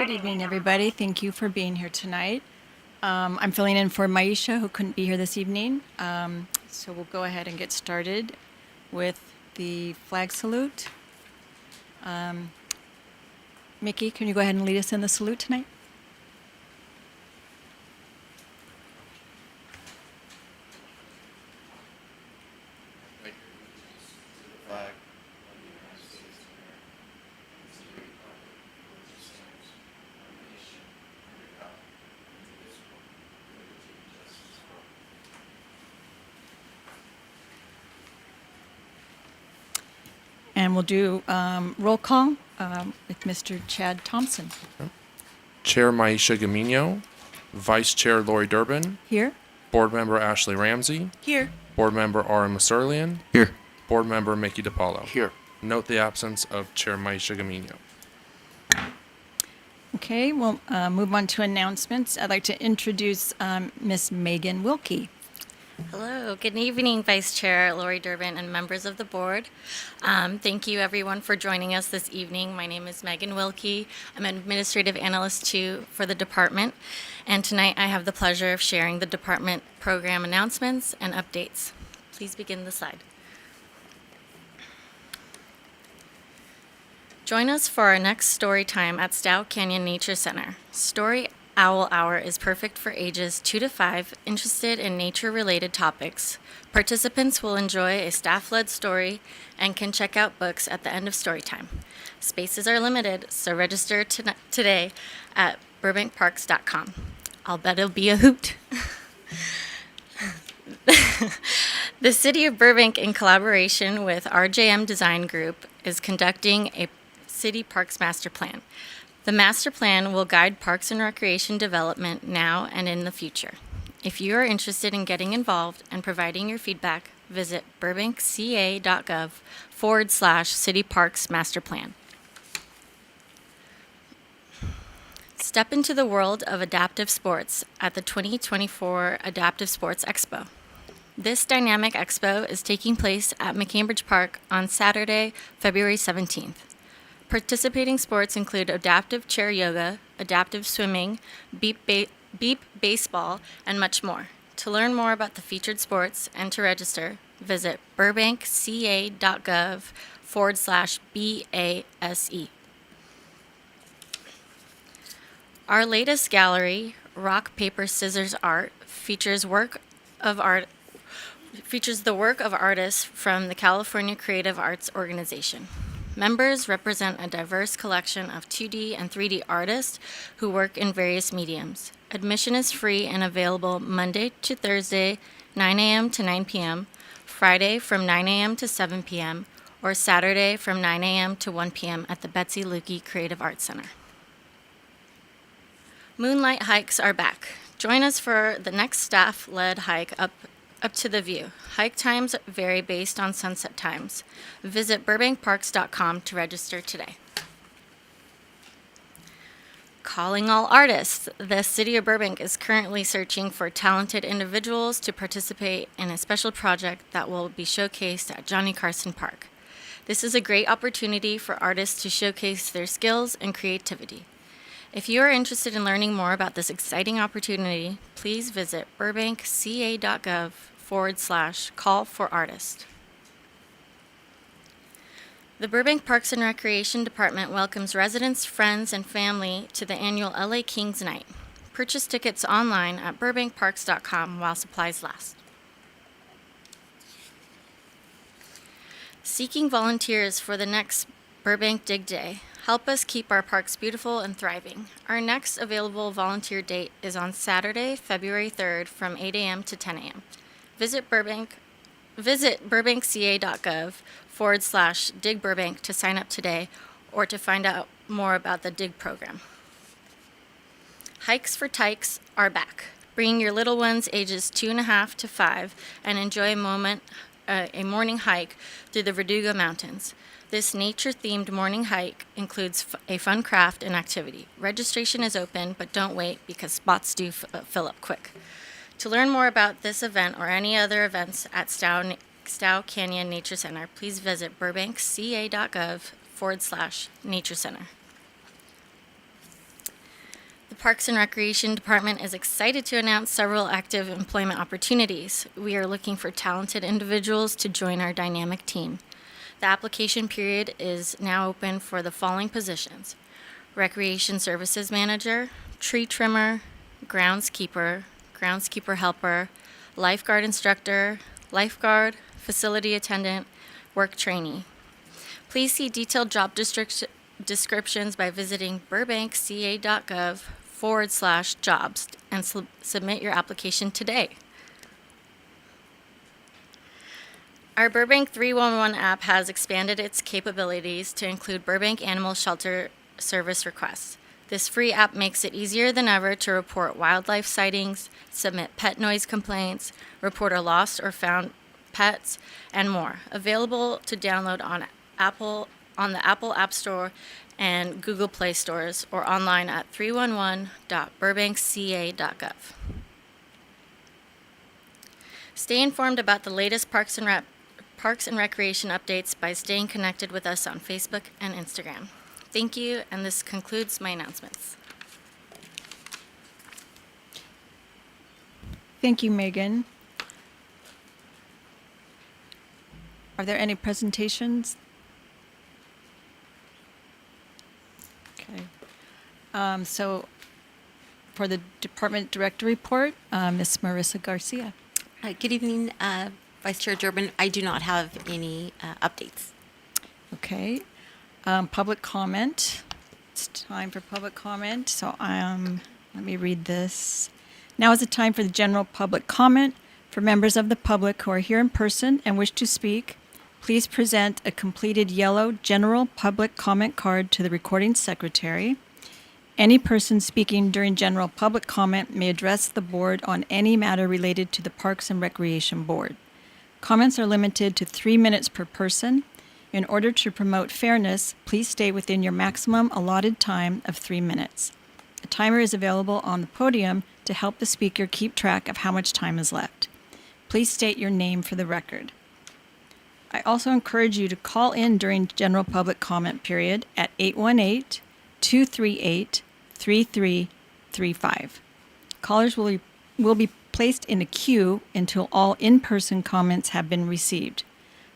Good evening, everybody. Thank you for being here tonight. I'm filling in for Maisha, who couldn't be here this evening. So we'll go ahead and get started with the flag salute. Mickey, can you go ahead and lead us in the salute tonight? And we'll do roll call with Mr. Chad Thompson. Chair Maisha Gamino, Vice Chair Lori Durbin, Here? Board Member Ashley Ramsey, Here. Board Member Ara Masurlian, Here. Board Member Mickey DiPaolo. Here. Note the absence of Chair Maisha Gamino. Okay, we'll move on to announcements. I'd like to introduce Miss Megan Wilkie. Hello, good evening, Vice Chair Lori Durbin and members of the board. Thank you, everyone, for joining us this evening. My name is Megan Wilkie. I'm an Administrative Analyst 2 for the department, and tonight I have the pleasure of sharing the department program announcements and updates. Please begin the slide. Join us for our next story time at Stow Canyon Nature Center. Story Owl Hour is perfect for ages 2 to 5 interested in nature-related topics. Participants will enjoy a staff-led story and can check out books at the end of story time. Spaces are limited, so register today at burbankparks.com. I'll bet it'll be a hoot. The City of Burbank, in collaboration with RJM Design Group, is conducting a City Parks Master Plan. The master plan will guide parks and recreation development now and in the future. If you are interested in getting involved and providing your feedback, visit burbankca.gov/City Parks Master Plan. Step into the world of adaptive sports at the 2024 Adaptive Sports Expo. This dynamic expo is taking place at McCambridge Park on Saturday, February 17th. Participating sports include adaptive chair yoga, adaptive swimming, beep baseball, and much more. To learn more about the featured sports and to register, visit burbankca.gov/BASE. Our latest gallery, Rock, Paper, Scissors Art, features the work of artists from the California Creative Arts Organization. Members represent a diverse collection of 2D and 3D artists who work in various mediums. Admission is free and available Monday to Thursday, 9 a.m. to 9 p.m., Friday from 9 a.m. to 7 p.m., or Saturday from 9 a.m. to 1 p.m. at the Betsy Lukey Creative Arts Center. Moonlight hikes are back. Join us for the next staff-led hike up to the view. Hike times vary based on sunset times. Visit burbankparks.com to register today. Calling all artists. The City of Burbank is currently searching for talented individuals to participate in a special project that will be showcased at Johnny Carson Park. This is a great opportunity for artists to showcase their skills and creativity. If you are interested in learning more about this exciting opportunity, please visit burbankca.gov/call for artist. The Burbank Parks and Recreation Department welcomes residents, friends, and family to the annual LA Kings Night. Purchase tickets online at burbankparks.com while supplies last. Seeking volunteers for the next Burbank Dig Day. Help us keep our parks beautiful and thriving. Our next available volunteer date is on Saturday, February 3rd from 8 a.m. to 10 a.m. Visit burbankca.gov/Dig Burbank to sign up today or to find out more about the DIG program. Hikes for Tykes are back. Bring your little ones ages 2.5 to 5 and enjoy a morning hike through the Verdugo Mountains. This nature-themed morning hike includes a fun craft and activity. Registration is open, but don't wait because spots do fill up quick. To learn more about this event or any other events at Stow Canyon Nature Center, please visit burbankca.gov/Nature Center. Parks and Recreation Department is excited to announce several active employment opportunities. We are looking for talented individuals to join our dynamic team. The application period is now open for the following positions: Recreation Services Manager, Tree Trimmer, Groundskeeper, Groundskeeper Helper, Lifeguard Instructor, Lifeguard, Facility Attendant, Work Trainee. Please see detailed job descriptions by visiting burbankca.gov/jobs and submit your application today. Our Burbank 311 app has expanded its capabilities to include Burbank Animal Shelter service requests. This free app makes it easier than ever to report wildlife sightings, submit pet noise complaints, report a lost or found pets, and more. Available to download on the Apple App Store and Google Play stores, or online at 311.burbankca.gov. Stay informed about the latest Parks and Recreation updates by staying connected with us on Facebook and Instagram. Thank you, and this concludes my announcements. Thank you, Megan. Are there any presentations? Okay. So for the Department Director Report, Ms. Marissa Garcia. Good evening, Vice Chair Durbin. I do not have any updates. Okay. Public comment. It's time for public comment. So let me read this. Now is the time for the general public comment. For members of the public who are here in person and wish to speak, please present a completed yellow general public comment card to the recording secretary. Any person speaking during general public comment may address the board on any matter related to the Parks and Recreation Board. Comments are limited to 3 minutes per person. In order to promote fairness, please stay within your maximum allotted time of 3 minutes. A timer is available on the podium to help the speaker keep track of how much time is left. Please state your name for the record. I also encourage you to call in during general public comment period at 818-238-3335. Callers will be placed in a queue until all in-person comments have been received.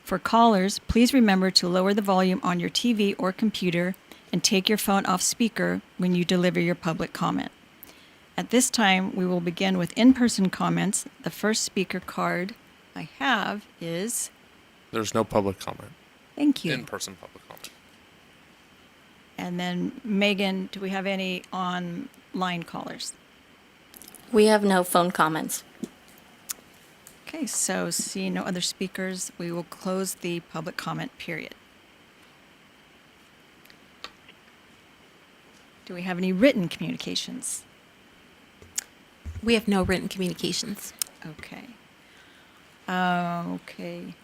For callers, please remember to lower the volume on your TV or computer and take your phone off speaker when you deliver your public comment. At this time, we will begin with in-person comments. The first speaker card I have is... There's no public comment. Thank you. In-person public comment. And then, Megan, do we have any online callers? We have no phone comments. Okay, so seeing no other speakers, we will close the public comment period. Do we have any written communications? We have no written communications. Okay. Okay.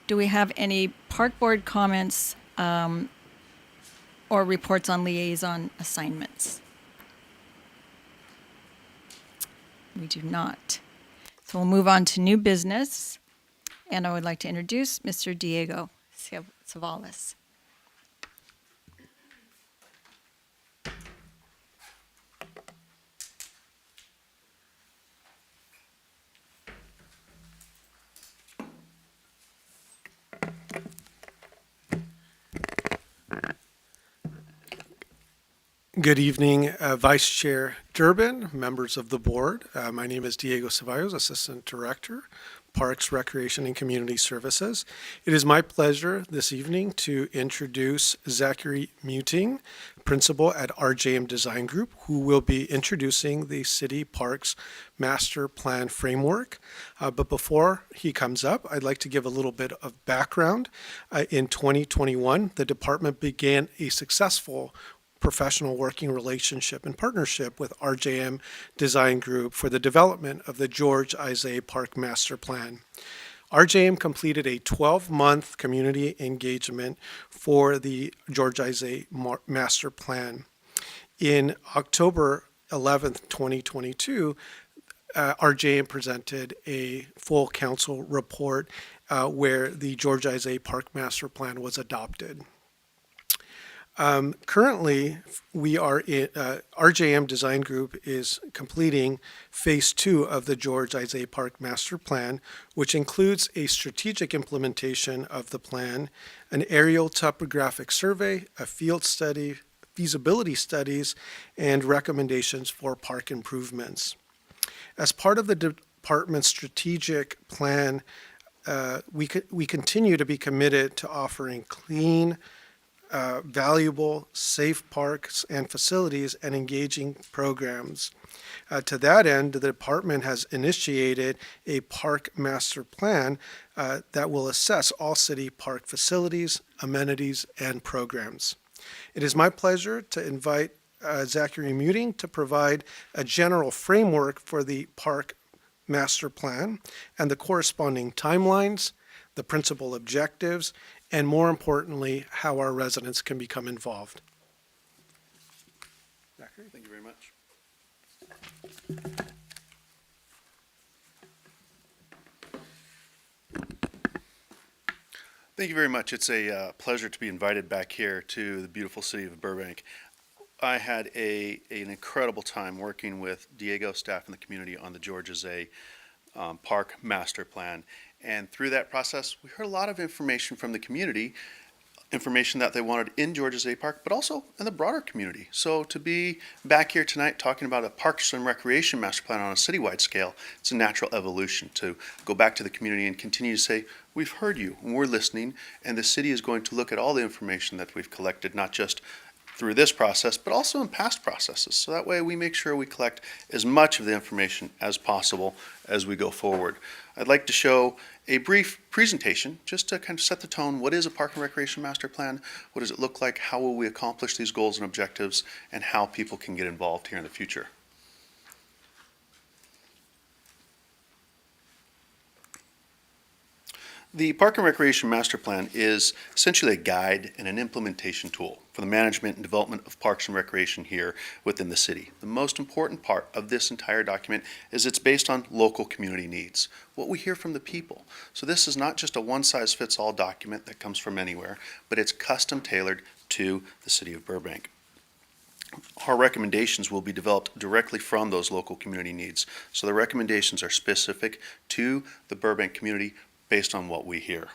Do we have any park board comments or reports on liaison assignments? We do not. So we'll move on to new business, and I would like to introduce Mr. Diego Savalas. Good evening, Vice Chair Durbin, members of the board. My name is Diego Ceballos, Assistant Director, Parks, Recreation, and Community Services. It is my pleasure this evening to introduce Zachary Muting, Principal at RJM Design Group, who will be introducing the City Parks Master Plan Framework. But before he comes up, I'd like to give a little bit of background. In 2021, the department began a successful professional working relationship and partnership with RJM Design Group for the development of the George Isay Park Master Plan. RJM completed a 12-month community engagement for the George Isay Master Plan. In October 11th, 2022, RJM presented a full council report where the George Isay Park Master Plan was adopted. Currently, we are in, RJM Design Group is completing Phase 2 of the George Isaiah Park Master Plan, which includes a strategic implementation of the plan, an aerial topographic survey, a field study, feasibility studies, and recommendations for park improvements. As part of the department's strategic plan, we continue to be committed to offering clean, valuable, safe parks and facilities and engaging programs. To that end, the department has initiated a park master plan that will assess all city park facilities, amenities, and programs. It is my pleasure to invite Zachary Muting to provide a general framework for the park master plan and the corresponding timelines, the principal objectives, and more importantly, how our residents can become involved. Zachary? Thank you very much. Thank you very much. It's a pleasure to be invited back here to the beautiful city of Burbank. I had an incredible time working with Diego, staff, and the community on the George Isaiah Park Master Plan. And through that process, we heard a lot of information from the community, information that they wanted in George Isaiah Park, but also in the broader community. So to be back here tonight talking about a Parks and Recreation Master Plan on a citywide scale, it's a natural evolution to go back to the community and continue to say, we've heard you and we're listening, and the city is going to look at all the information that we've collected, not just through this process, but also in past processes. So that way we make sure we collect as much of the information as possible as we go forward. I'd like to show a brief presentation just to kind of set the tone. What is a Park and Recreation Master Plan? What does it look like? How will we accomplish these goals and objectives? And how people can get involved here in the future. The Park and Recreation Master Plan is essentially a guide and an implementation tool for the management and development of parks and recreation here within the city. The most important part of this entire document is it's based on local community needs, what we hear from the people. So this is not just a one-size-fits-all document that comes from anywhere, but it's custom tailored to the city of Burbank. Our recommendations will be developed directly from those local community needs. So the recommendations are specific to the Burbank community based on what we hear.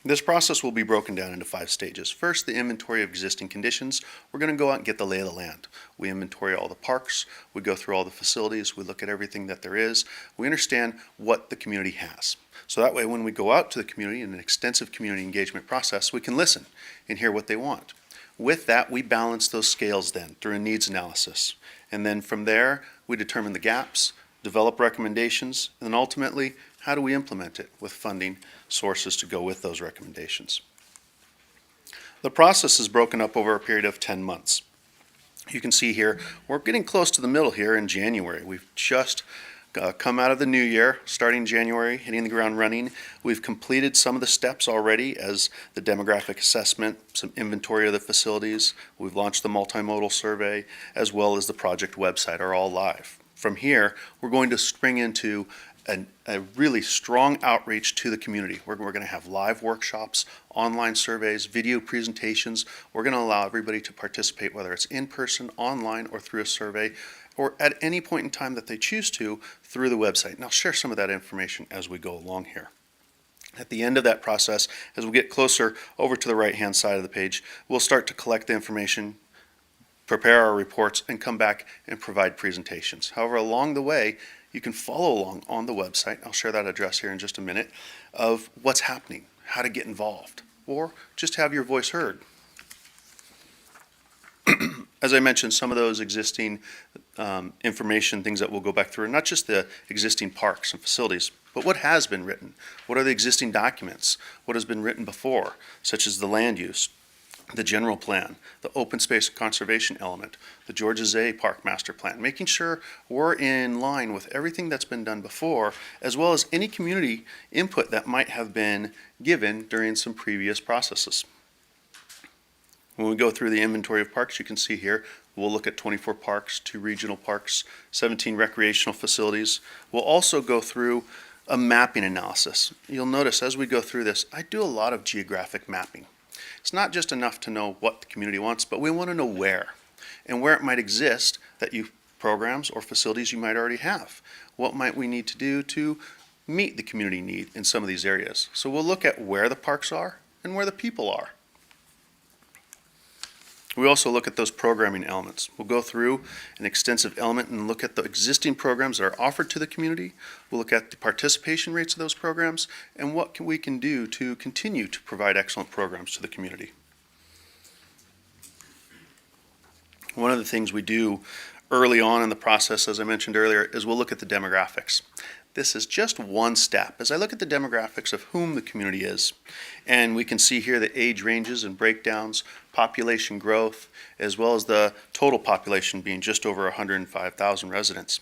This process will be broken down into 5 stages. First, the inventory of existing conditions. We're going to go out and get the lay of the land. We inventory all the parks, we go through all the facilities, we look at everything that there is. We understand what the community has. So that way when we go out to the community in an extensive community engagement process, we can listen and hear what they want. With that, we balance those scales then through a needs analysis. And then from there, we determine the gaps, develop recommendations, and then ultimately, how do we implement it with funding sources to go with those recommendations? The process is broken up over a period of 10 months. You can see here, we're getting close to the middle here in January. We've just come out of the new year, starting January, hitting the ground running. We've completed some of the steps already as the demographic assessment, some inventory of the facilities. We've launched the multimodal survey, as well as the project website are all live. From here, we're going to spring into a really strong outreach to the community. We're going to have live workshops, online surveys, video presentations. We're going to allow everybody to participate, whether it's in person, online, or through a survey, or at any point in time that they choose to through the website. And I'll share some of that information as we go along here. At the end of that process, as we get closer over to the right-hand side of the page, we'll start to collect the information, prepare our reports, and come back and provide presentations. However, along the way, you can follow along on the website. I'll share that address here in just a minute of what's happening, how to get involved, or just have your voice heard. As I mentioned, some of those existing information, things that we'll go back through, are not just the existing parks and facilities, but what has been written. What are the existing documents? What has been written before, such as the land use, the general plan, the open space and conservation element, the George Isaiah Park Master Plan, making sure we're in line with everything that's been done before, as well as any community input that might have been given during some previous processes. When we go through the inventory of parks, you can see here, we'll look at 24 parks, 2 regional parks, 17 recreational facilities. We'll also go through a mapping analysis. You'll notice as we go through this, I do a lot of geographic mapping. It's not just enough to know what the community wants, but we want to know where and where it might exist that you programs or facilities you might already have. What might we need to do to meet the community need in some of these areas? So we'll look at where the parks are and where the people are. We also look at those programming elements. We'll go through an extensive element and look at the existing programs that are offered to the community. We'll look at the participation rates of those programs and what we can do to continue to provide excellent programs to the community. One of the things we do early on in the process, as I mentioned earlier, is we'll look at the demographics. This is just one step. As I look at the demographics of whom the community is, and we can see here the age ranges and breakdowns, population growth, as well as the total population being just over 105,000 residents.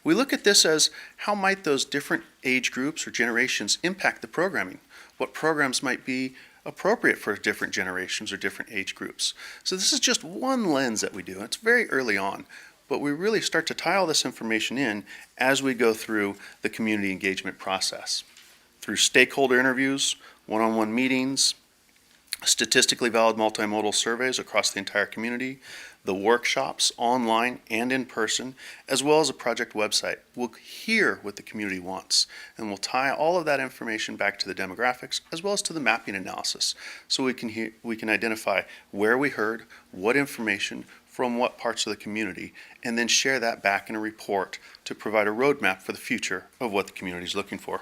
We look at this as how might those different age groups or generations impact the programming? What programs might be appropriate for different generations or different age groups? So this is just one lens that we do. It's very early on, but we really start to tie all this information in as we go through the community engagement process. Through stakeholder interviews, one-on-one meetings, statistically valid multimodal surveys across the entire community, the workshops online and in person, as well as a project website. We'll hear what the community wants, and we'll tie all of that information back to the demographics as well as to the mapping analysis, so we can identify where we heard, what information, from what parts of the community, and then share that back in a report to provide a roadmap for the future of what the community is looking for.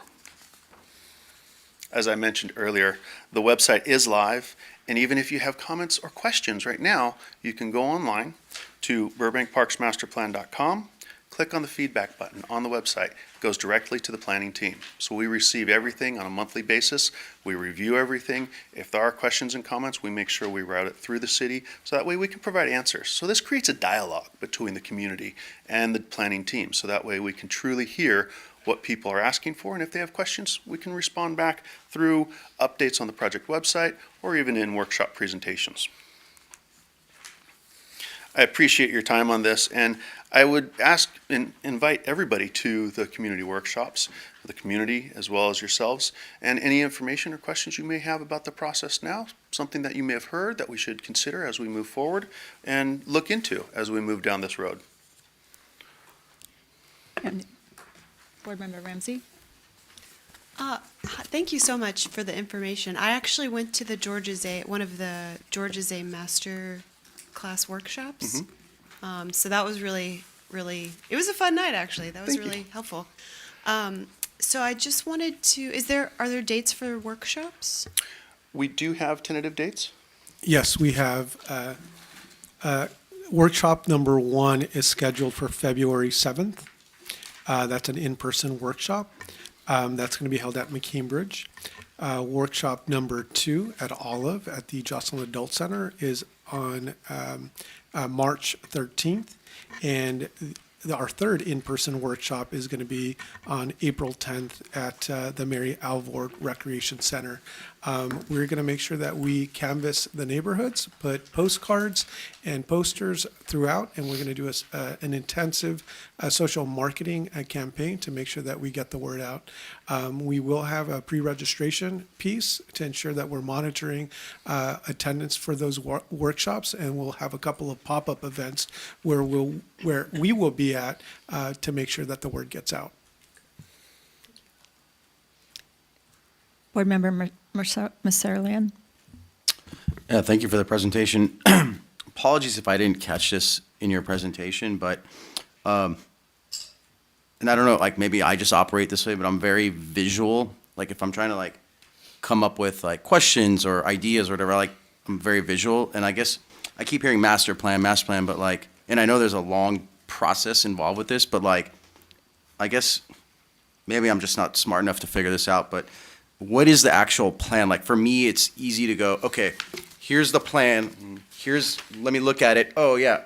As I mentioned earlier, the website is live, and even if you have comments or questions right now, you can go online to burbankparksmasterplan.com, click on the feedback button on the website. It goes directly to the planning team. So we receive everything on a monthly basis. We review everything. If there are questions and comments, we make sure we route it through the city, so that way we can provide answers. So this creates a dialogue between the community and the planning team, so that way we can truly hear what people are asking for, and if they have questions, we can respond back through updates on the project website or even in workshop presentations. I appreciate your time on this, and I would ask and invite everybody to the community workshops, the community as well as yourselves, and any information or questions you may have about the process now, something that you may have heard that we should consider as we move forward and look into as we move down this road. And Board Member Ramsey? Thank you so much for the information. I actually went to the one of the George's A master class workshops. So that was really, it was a fun night, actually. That was really helpful. So I just wanted to, are there dates for workshops? We do have tentative dates. Yes, we have, workshop number 1 is scheduled for February 7th. That's an in-person workshop. That's going to be held at McCambridge. Workshop number 2 at Olive at the Jocelyn Adult Center is on March 13th. And our third in-person workshop is going to be on April 10th at the Mary Alvord Recreation Center. We're going to make sure that we canvass the neighborhoods, put postcards and posters throughout, and we're going to do an intensive social marketing campaign to make sure that we get the word out. We will have a pre-registration piece to ensure that we're monitoring attendance for those workshops, and we'll have a couple of pop-up events where we will be at to make sure that the word gets out. Board Member Maserlian? Yeah, thank you for the presentation. Apologies if I didn't catch this in your presentation, but, and I don't know, like maybe I just operate this way, but I'm very visual. Like if I'm trying to like come up with like questions or ideas or whatever, like I'm very visual. And I guess I keep hearing master plan, but like, and I know there's a long process involved with this, but like, I guess maybe I'm just not smart enough to figure this out, but what is the actual plan? Like for me, it's easy to go, okay, here's the plan. Let me look at it. Oh yeah.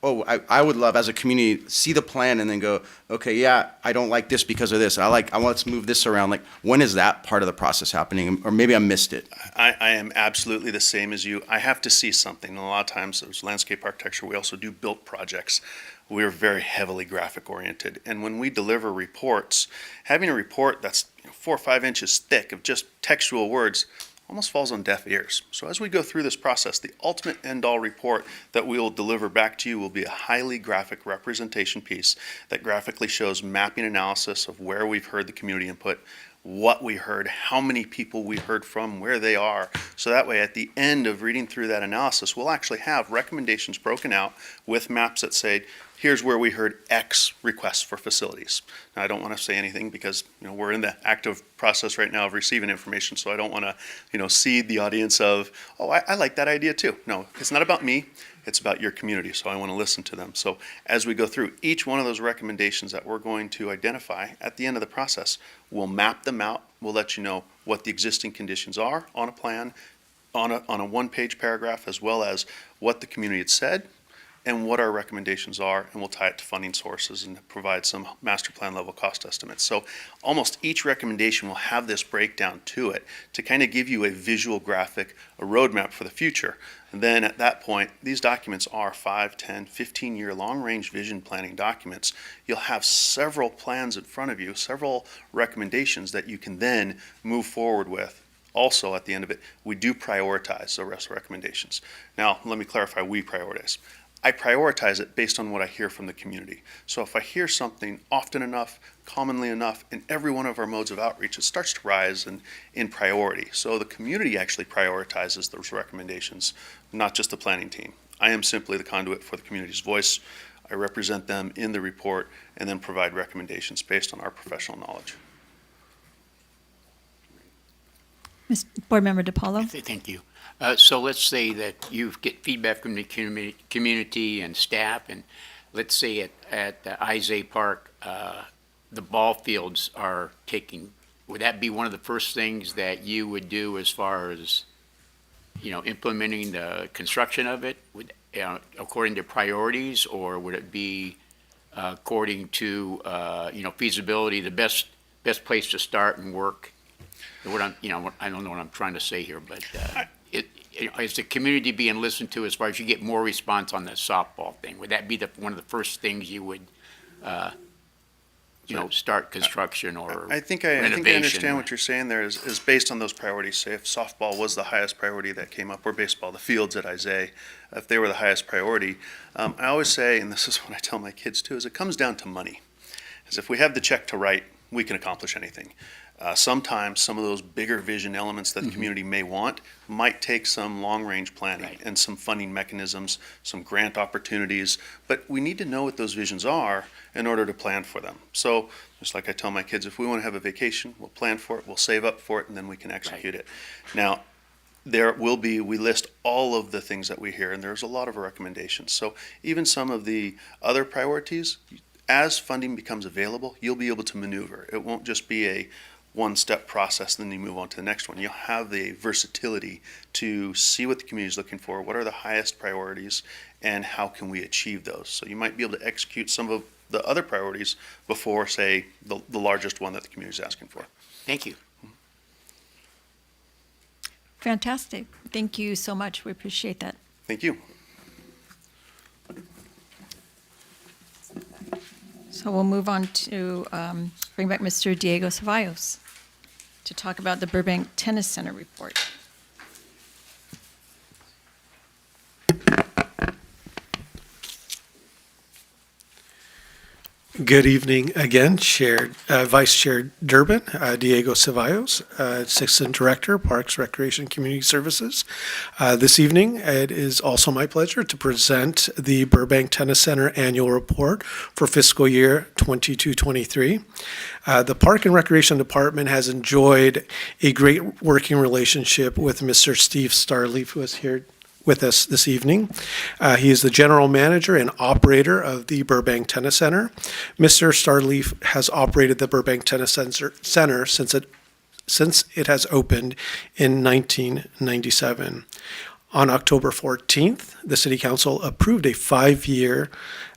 Oh, I would love as a community, see the plan and then go, okay, yeah, I don't like this because of this. I want to move this around. Like when is that part of the process happening? Or maybe I missed it. I am absolutely the same as you. I have to see something. And a lot of times there's landscape architecture. We also do built projects. We're very heavily graphic oriented. And when we deliver reports, having a report that's 4 or 5 inches thick of just textual words, almost falls on deaf ears. So as we go through this process, the ultimate end-all report that we will deliver back to you will be a highly graphic representation piece that graphically shows mapping analysis of where we've heard the community input, what we heard, how many people we heard from, where they are. So that way, at the end of reading through that analysis, we'll actually have recommendations broken out with maps that say, here's where we heard X requests for facilities. Now, I don't want to say anything because, we're in the active process right now of receiving information, so I don't want to, seed the audience of, oh, I like that idea too. No, it's not about me. It's about your community, so I want to listen to them. So as we go through each one of those recommendations that we're going to identify at the end of the process, we'll map them out. We'll let you know what the existing conditions are on a plan, on a one-page paragraph, as well as what the community had said and what our recommendations are, and we'll tie it to funding sources and provide some master plan level cost estimates. So almost each recommendation will have this breakdown to it to kind of give you a visual graphic, a roadmap for the future. And then at that point, these documents are 5, 10, 15-year long-range vision planning documents. You'll have several plans in front of you, several recommendations that you can then move forward with. Also, at the end of it, we do prioritize the rest of the recommendations. Now, let me clarify, we prioritize. I prioritize it based on what I hear from the community. So if I hear something often enough, commonly enough, in every one of our modes of outreach, it starts to rise in priority. So the community actually prioritizes those recommendations, not just the planning team. I am simply the conduit for the community's voice. I represent them in the report and then provide recommendations based on our professional knowledge. Board Member DiPaolo. Thank you. So let's say that you get feedback from the community and staff, and let's say at Isay Park, the ball fields are taking, would that be one of the first things that you would do as far as, implementing the construction of it, according to priorities, or would it be according to, feasibility, the best place to start and work? What I'm, I don't know what I'm trying to say here, but is the community being listened to as far as you get more response on the softball thing? Would that be one of the first things you would, start construction or I think I understand what you're saying there is based on those priorities. Say if softball was the highest priority that came up, or baseball, the fields at Isay, if they were the highest priority, I always say, and this is what I tell my kids too, is it comes down to money. Is if we have the check to write, we can accomplish anything. Sometimes some of those bigger vision elements that the community may want might take some long-range planning and some funding mechanisms, some grant opportunities, but we need to know what those visions are in order to plan for them. So just like I tell my kids, if we want to have a vacation, we'll plan for it, we'll save up for it, and then we can execute it. Now, we list all of the things that we hear, and there's a lot of recommendations. So even some of the other priorities, as funding becomes available, you'll be able to maneuver. It won't just be a one-step process, then you move on to the next one. You'll have the versatility to see what the community is looking for, what are the highest priorities, and how can we achieve those. So you might be able to execute some of the other priorities before, say, the largest one that the community is asking for. Thank you. Fantastic. Thank you so much. We appreciate that. Thank you. So we'll move on to bring back Mr. Diego Ceballos to talk about the Burbank Tennis Center report. Good evening again, Vice Chair Durbin, Diego Ceballos, Assistant Director, Parks, Recreation, Community Services. This evening, it is also my pleasure to present the Burbank Tennis Center Annual Report for fiscal year 22-23. The Park and Recreation Department has enjoyed a great working relationship with Mr. Steve Starleaf, who is here with us this evening. He is the general manager and operator of the Burbank Tennis Center. Mr. Starleaf has operated the Burbank Tennis Center since it has opened in 1997. On October 14th, the City Council approved a 5-year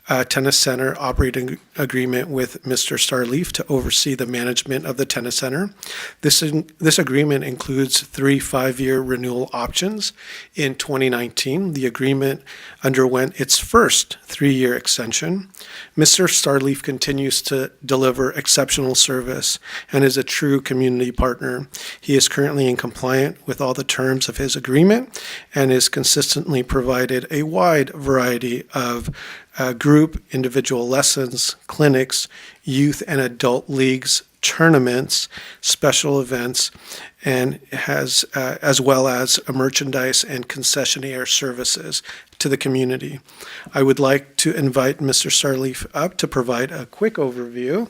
Tennis Center operating agreement with Mr. Starleaf to oversee the management of the tennis center. This agreement includes 3 5-year renewal options. In 2019, the agreement underwent its first 3-year extension. Mr. Starleaf continues to deliver exceptional service and is a true community partner. He is currently in compliance with all the terms of his agreement and is consistently provided a wide variety of group, individual lessons, clinics, youth and adult leagues, tournaments, special events, and has as well as a merchandise and concessionaire services to the community. I would like to invite Mr. Starleaf up to provide a quick overview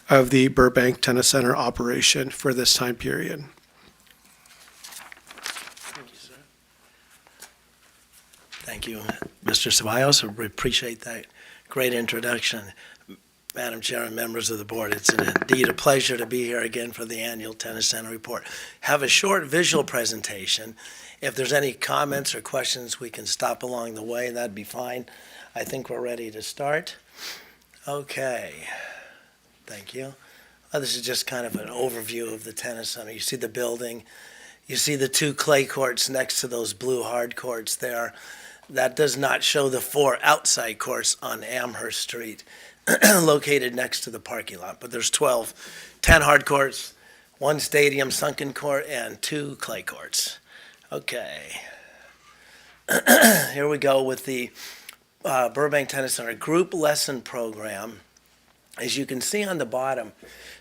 of the Burbank Tennis Center operation for this time period. Thank you, Mr. Ceballos. We appreciate that great introduction. Madam Chair and members of the board, it's indeed a pleasure to be here again for the annual Tennis Center report. Have a short visual presentation. If there's any comments or questions, we can stop along the way. That'd be fine. I think we're ready to start. Okay. Thank you. This is just kind of an overview of the tennis center. You see the building. You see the 2 clay courts next to those blue hard courts there. That does not show the 4 outside courts on Amherst Street, located next to the parking lot. But there's 10 hard courts, 1 stadium sunken court, and 2 clay courts. Okay. Here we go with the Burbank Tennis Center group lesson program. As you can see on the bottom,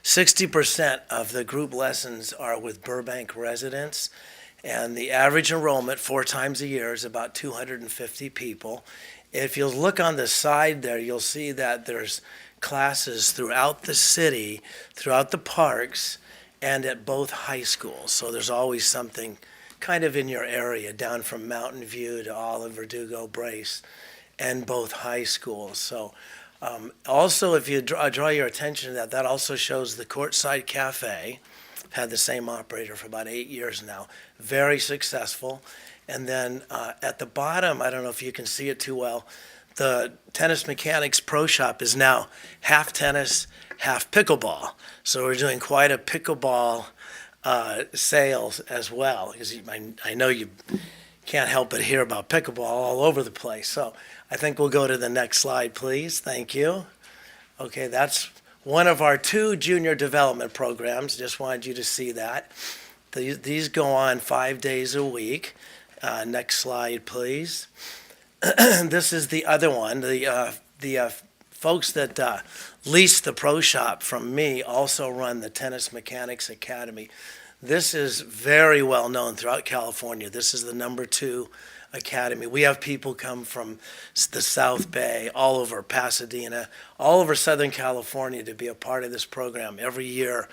60% of the group lessons are with Burbank residents. And the average enrollment 4 times a year is about 250 people. If you'll look on the side there, you'll see that there's classes throughout the city, throughout the parks, and at both high schools. So there's always something kind of in your area, down from Mountain View to Olive, Verdugo, Brace, and both high schools. So also, if you draw your attention to that, that also shows the Courtside Cafe. Had the same operator for about 8 years now. Very successful. And then at the bottom, I don't know if you can see it too well, the Tennis Mechanics Pro Shop is now half tennis, half pickleball. So we're doing quite a pickleball sales as well, because I know you can't help but hear about pickleball all over the place. So I think we'll go to the next slide, please. Thank you. Okay, that's one of our 2 junior development programs. Just wanted you to see that. These go on 5 days a week. Next slide, please. This is the other one. The folks that lease the pro shop from me also run the Tennis Mechanics Academy. This is very well known throughout California. This is the #2 academy. We have people come from the South Bay, all over Pasadena, all over Southern California to be a part of this program. Every year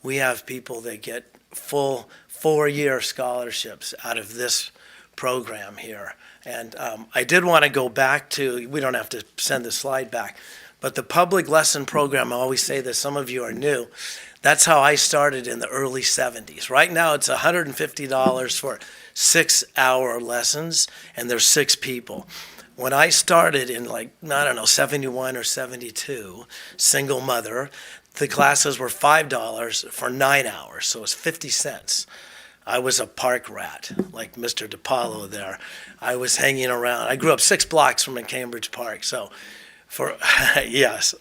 we have people that get full 4-year scholarships out of this program here. And I did want to go back to, we don't have to send the slide back, but the public lesson program, I always say this, some of you are new, that's how I started in the early 70s. Right now it's $150 for 6-hour lessons, and there's 6 people. When I started in 71 or 72, single mother, the classes were $5 for 9 hours, so it's 50 cents. I was a park rat, like Mr. DiPaolo there. I was hanging around. I grew up 6 blocks from Cambridge Park, so yes.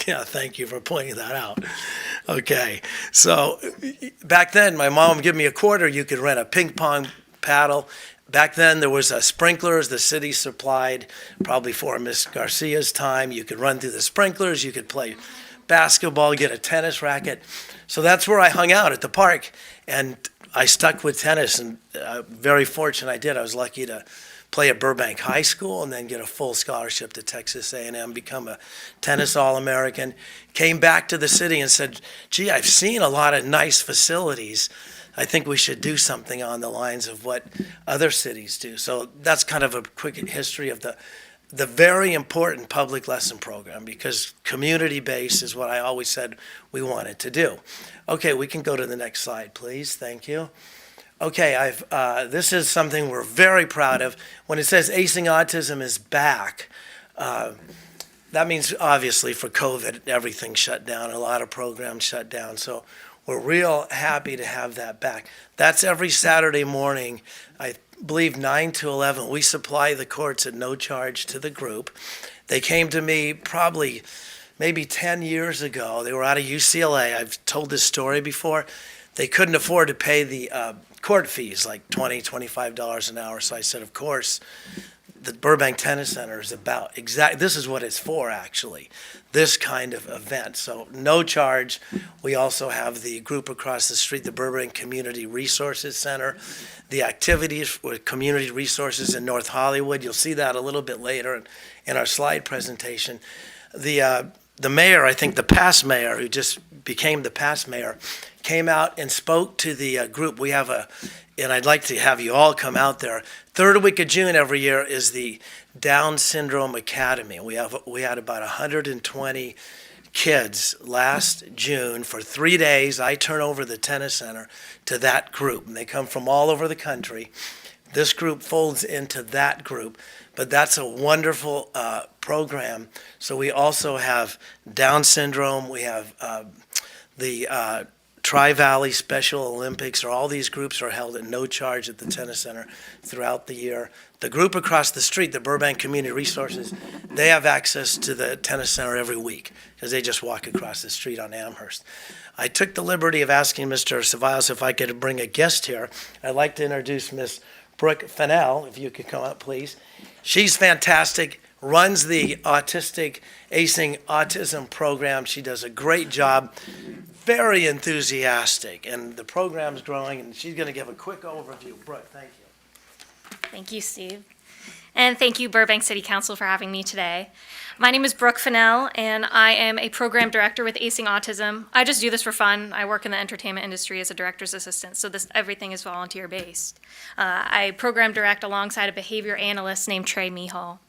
Yeah, thank you for pointing that out. Okay, so back then, my mom would give me a quarter. You could rent a ping pong paddle. Back then, there was sprinklers the city supplied, probably for Miss Garcia's time. You could run through the sprinklers. You could play basketball, get a tennis racket. So that's where I hung out, at the park. And I stuck with tennis, and very fortunate I did. I was lucky to play at Burbank High School and then get a full scholarship to Texas A&M, become a tennis All-American. Came back to the city and said, gee, I've seen a lot of nice facilities. I think we should do something on the lines of what other cities do. So that's kind of a quick history of the very important public lesson program, because community-based is what I always said we wanted to do. Okay, we can go to the next slide, please. Thank you. Okay, this is something we're very proud of. When it says Acing Autism is back, that means obviously for COVID, everything shut down, a lot of programs shut down. So we're real happy to have that back. That's every Saturday morning, I believe 9 to 11. We supply the courts at no charge to the group. They came to me probably maybe 10 years ago. They were out of UCLA. I've told this story before. They couldn't afford to pay the court fees, like $20, $25 an hour. So I said, of course, the Burbank Tennis Center is about this is what it's for, actually, this kind of event. So no charge. We also have the group across the street, the Burbank Community Resources Center, the activities with community resources in North Hollywood. You'll see that a little bit later in our slide presentation. The mayor, I think the past mayor, who just became the past mayor, came out and spoke to the group. We have and I'd like to have you all come out there. Third week of June every year is the Down Syndrome Academy. We had about 120 kids last June for 3 days. I turn over the tennis center to that group, and they come from all over the country. This group folds into that group, but that's a wonderful program. So we also have Down syndrome. We have the Tri-Valley Special Olympics, or all these groups are held at no charge at the tennis center throughout the year. The group across the street, the Burbank Community Resources, they have access to the tennis center every week because they just walk across the street on Amherst. I took the liberty of asking Mr. Ceballos if I could bring a guest here. I'd like to introduce Miss Brooke Fennell, if you could come up, please. She's fantastic, runs the Autistic Acing Autism program. She does a great job, very enthusiastic, and the program's growing, and she's going to give a quick overview. Brooke, thank you. Thank you, Steve. And thank you, Burbank City Council, for having me today. My name is Brooke Fennell, and I am a program director with Acing Autism. I just do this for fun. I work in the entertainment industry as a director's assistant, so everything is volunteer-based. I program direct alongside a behavior analyst named Trey Mihal.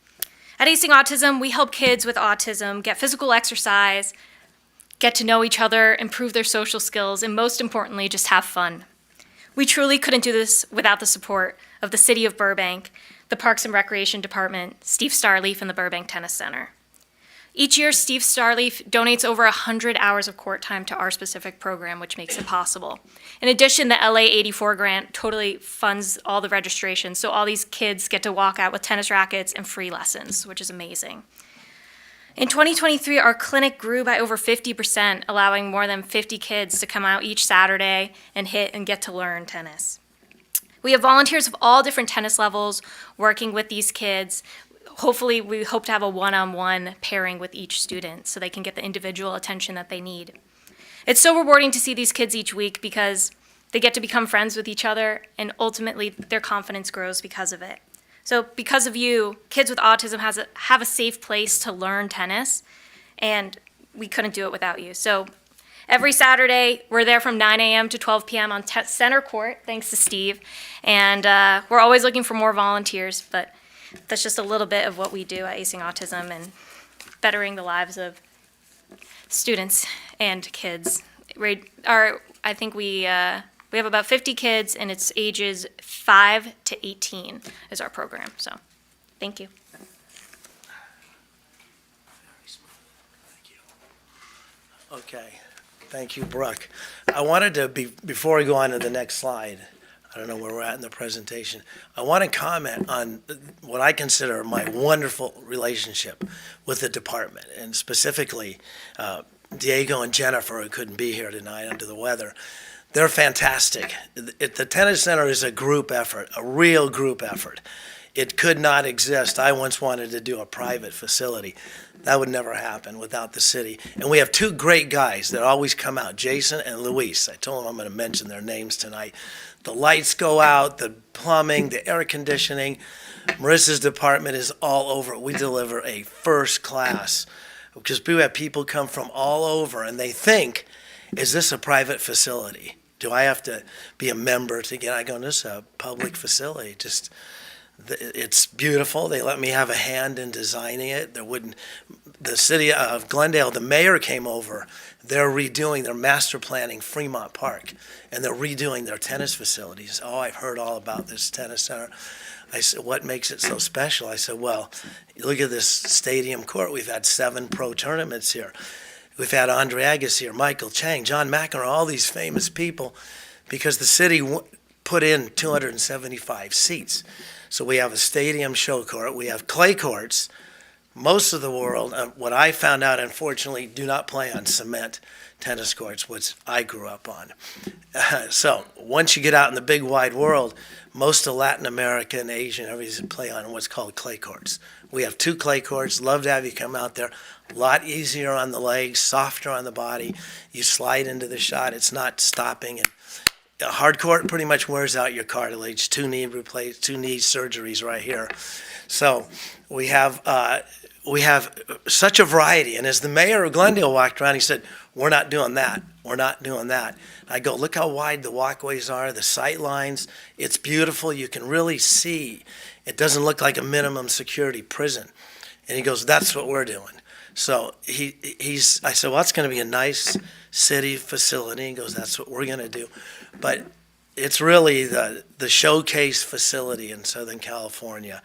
At Acing Autism, we help kids with autism get physical exercise, get to know each other, improve their social skills, and most importantly, just have fun. We truly couldn't do this without the support of the City of Burbank, the Parks and Recreation Department, Steve Starleaf, and the Burbank Tennis Center. Each year, Steve Starleaf donates over 100 hours of court time to our specific program, which makes it possible. In addition, the LA 84 grant totally funds all the registration, so all these kids get to walk out with tennis rackets and free lessons, which is amazing. In 2023, our clinic grew by over 50%, allowing more than 50 kids to come out each Saturday and hit and get to learn tennis. We have volunteers of all different tennis levels working with these kids. Hopefully, we hope to have a one-on-one pairing with each student so they can get the individual attention that they need. It's so rewarding to see these kids each week because they get to become friends with each other, and ultimately their confidence grows because of it. So because of you, kids with autism have a safe place to learn tennis, and we couldn't do it without you. So every Saturday, we're there from 9 a.m. to 12 p.m. on center court, thanks to Steve. And we're always looking for more volunteers, but that's just a little bit of what we do at Acing Autism and bettering the lives of students and kids. I think we have about 50 kids, and it's ages 5 to 18 is our program. So, thank you. Okay, thank you, Brooke. I wanted to, before we go on to the next slide, I don't know where we're at in the presentation, I want to comment on what I consider my wonderful relationship with the department, and specifically Diego and Jennifer, who couldn't be here tonight under the weather. They're fantastic. The tennis center is a group effort, a real group effort. It could not exist. I once wanted to do a private facility. That would never happen without the city. And we have two great guys that always come out, Jason and Luis. I told them I'm going to mention their names tonight. The lights go out, the plumbing, the air conditioning. Marissa's department is all over it. We deliver a first class because we have people come from all over, and they think, is this a private facility? Do I have to be a member to get? I go, this is a public facility. Just, it's beautiful. They let me have a hand in designing it. The city of Glendale, the mayor came over. They're redoing, they're master planning Fremont Park, and they're redoing their tennis facilities. Oh, I've heard all about this tennis center. I said, what makes it so special? I said, well, look at this stadium court. We've had 7 pro tournaments here. We've had Andre Agassi here, Michael Chang, John McEnroe, all these famous people, because the city put in 275 seats. So we have a stadium show court. We have clay courts. Most of the world, what I found out, unfortunately, do not play on cement tennis courts, which I grew up on. So once you get out in the big wide world, most of Latin America and Asia and everything play on what's called clay courts. We have 2 clay courts. Love to have you come out there. A lot easier on the legs, softer on the body. You slide into the shot. It's not stopping. And a hard court pretty much wears out your cartilage. 2 knee surgeries right here. So we have such a variety. And as the mayor of Glendale walked around, he said, we're not doing that. We're not doing that. I go, look how wide the walkways are, the sight lines. It's beautiful. You can really see. It doesn't look like a minimum security prison. And he goes, that's what we're doing. So I said, well, that's going to be a nice city facility. He goes, that's what we're going to do. But it's really the showcase facility in Southern California.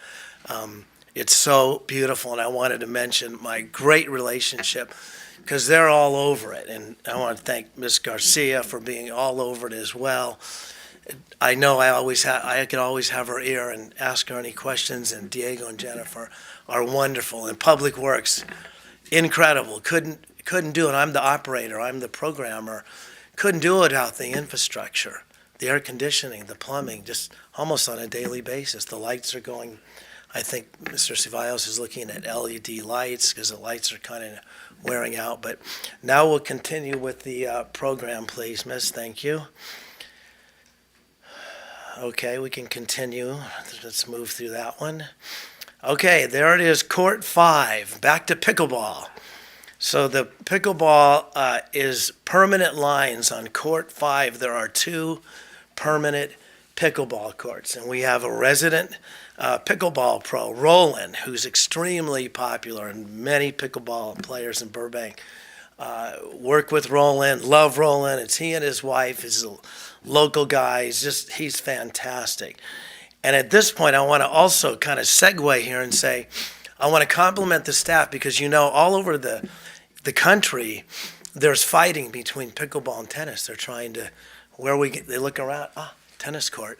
It's so beautiful, and I wanted to mention my great relationship because they're all over it. And I want to thank Ms. Garcia for being all over it as well. I know I can always have her ear and ask her any questions, and Diego and Jennifer are wonderful. And Public Works, incredible. Couldn't do it. I'm the operator. I'm the programmer. Couldn't do it without the infrastructure, the air conditioning, the plumbing, just almost on a daily basis. The lights are going. I think Mr. Ceballos is looking at LED lights because the lights are kind of wearing out. But now we'll continue with the program, please, Miss. Thank you. Okay, we can continue. Let's move through that one. Okay, there it is, Court 5. Back to pickleball. So the pickleball is permanent lines on Court 5. There are 2 permanent pickleball courts, and we have a resident pickleball pro, Roland, who's extremely popular, and many pickleball players in Burbank work with Roland, love Roland. It's he and his wife, his local guy. He's fantastic. And at this point, I want to also kind of segue here and say, I want to compliment the staff because, all over the country, there's fighting between pickleball and tennis. They're trying to, they look around, tennis court.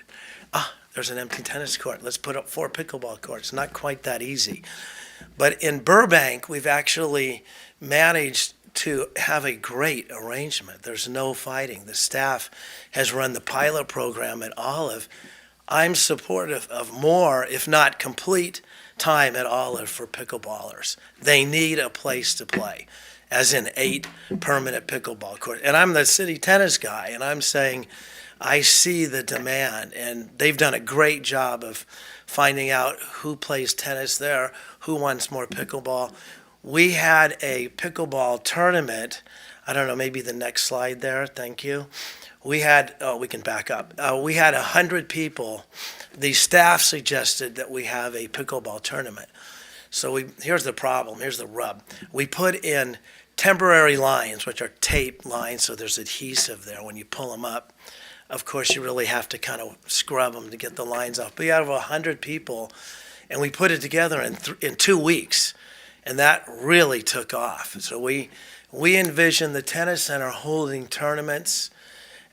There's an empty tennis court. Let's put up 4 pickleball courts. Not quite that easy. But in Burbank, we've actually managed to have a great arrangement. There's no fighting. The staff has run the pilot program at Olive. I'm supportive of more, if not complete, time at Olive for pickleballers. They need a place to play, as in 8 permanent pickleball courts. And I'm the city tennis guy, and I'm saying I see the demand, and they've done a great job of finding out who plays tennis there, who wants more pickleball. We had a pickleball tournament. I don't know, maybe the next slide there. Thank you. We can back up. We had 100 people. The staff suggested that we have a pickleball tournament. So here's the problem. Here's the rub. We put in temporary lines, which are tape lines, so there's adhesive there when you pull them up. Of course, you really have to kind of scrub them to get the lines off. But you have 100 people, and we put it together in 2 weeks, and that really took off. So we envision the tennis center holding tournaments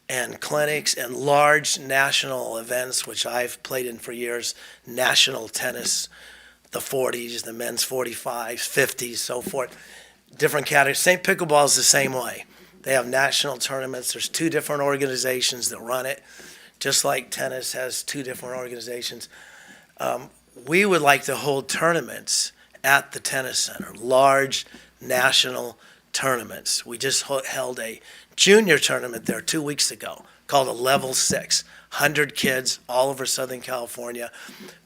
and clinics and large national events, which I've played in for years, national tennis, the 40s, the men's 45s, 50s, so forth, different categories. St. Pickleball is the same way. They have national tournaments. There's 2 different organizations that run it, just like tennis has 2 different organizations. We would like to hold tournaments at the tennis center, large national tournaments. We just held a junior tournament there 2 weeks ago called a Level 6. 100 kids all over Southern California,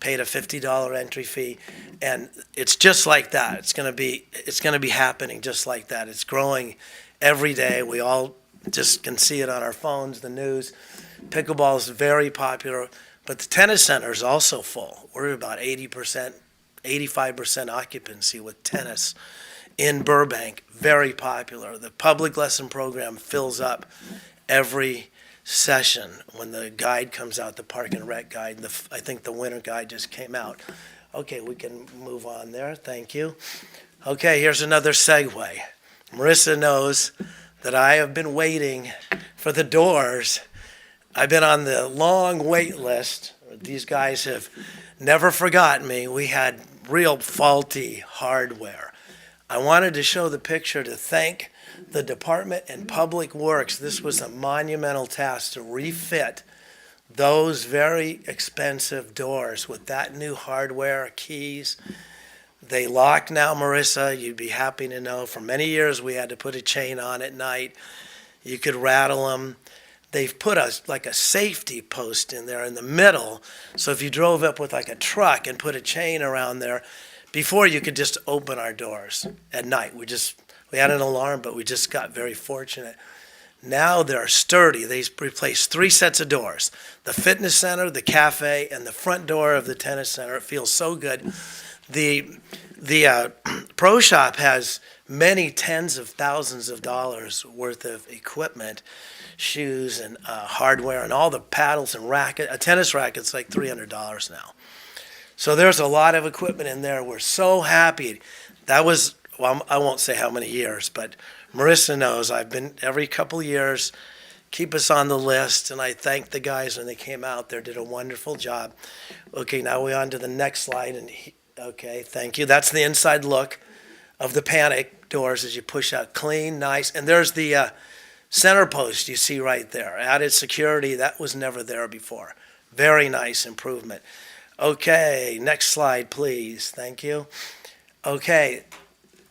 paid a $50 entry fee, and it's just like that. It's going to be happening just like that. It's growing every day. We all just can see it on our phones, the news. Pickleball is very popular, but the tennis center is also full. We're about 80%, 85% occupancy with tennis in Burbank, very popular. The public lesson program fills up every session when the guide comes out, the Park and Rec guide. I think the winter guide just came out. Okay, we can move on there. Thank you. Okay, here's another segue. Marissa knows that I have been waiting for the doors. I've been on the long wait list. These guys have never forgotten me. We had real faulty hardware. I wanted to show the picture to thank the Department and Public Works. This was a monumental task to refit those very expensive doors with that new hardware, keys. They lock now, Marissa. You'd be happy to know. For many years, we had to put a chain on at night. You could rattle them. They've put like a safety post in there in the middle. So if you drove up with like a truck and put a chain around there, before you could just open our doors at night. We had an alarm, but we just got very fortunate. Now they're sturdy. They replaced 3 sets of doors: the fitness center, the cafe, and the front door of the tennis center. It feels so good. The pro shop has many tens of thousands of dollars worth of equipment, shoes and hardware, and all the paddles and racket. A tennis racket's like $300 now. So there's a lot of equipment in there. We're so happy. That was, well, I won't say how many years, but Marissa knows I've been every couple of years, keep us on the list, and I thank the guys when they came out there, did a wonderful job. Okay, now we're on to the next slide. Okay, thank you. That's the inside look of the panic doors as you push out. Clean, nice. And there's the center post you see right there. Added security, that was never there before. Very nice improvement. Okay, next slide, please. Thank you. Okay,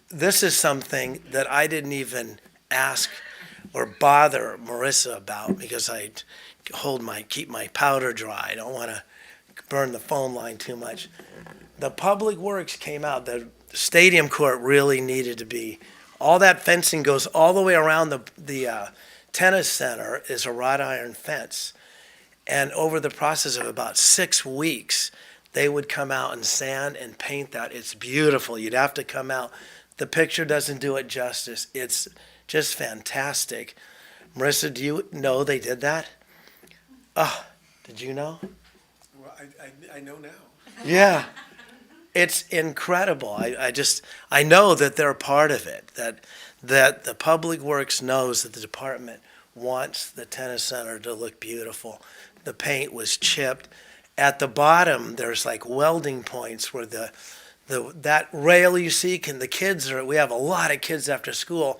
this is something that I didn't even ask or bother Marissa about because I keep my powder dry. I don't want to burn the phone line too much. The Public Works came out. The stadium court really needed to be. All that fencing goes all the way around the tennis center is a wrought iron fence. And over the process of about 6 weeks, they would come out and sand and paint that. It's beautiful. You'd have to come out. The picture doesn't do it justice. It's just fantastic. Marissa, do you know they did that? Oh, did you know? Well, I know now. Yeah. It's incredible. I know that they're part of it, that the Public Works knows that the department wants the tennis center to look beautiful. The paint was chipped. At the bottom, there's like welding points where that rail you see, we have a lot of kids after school.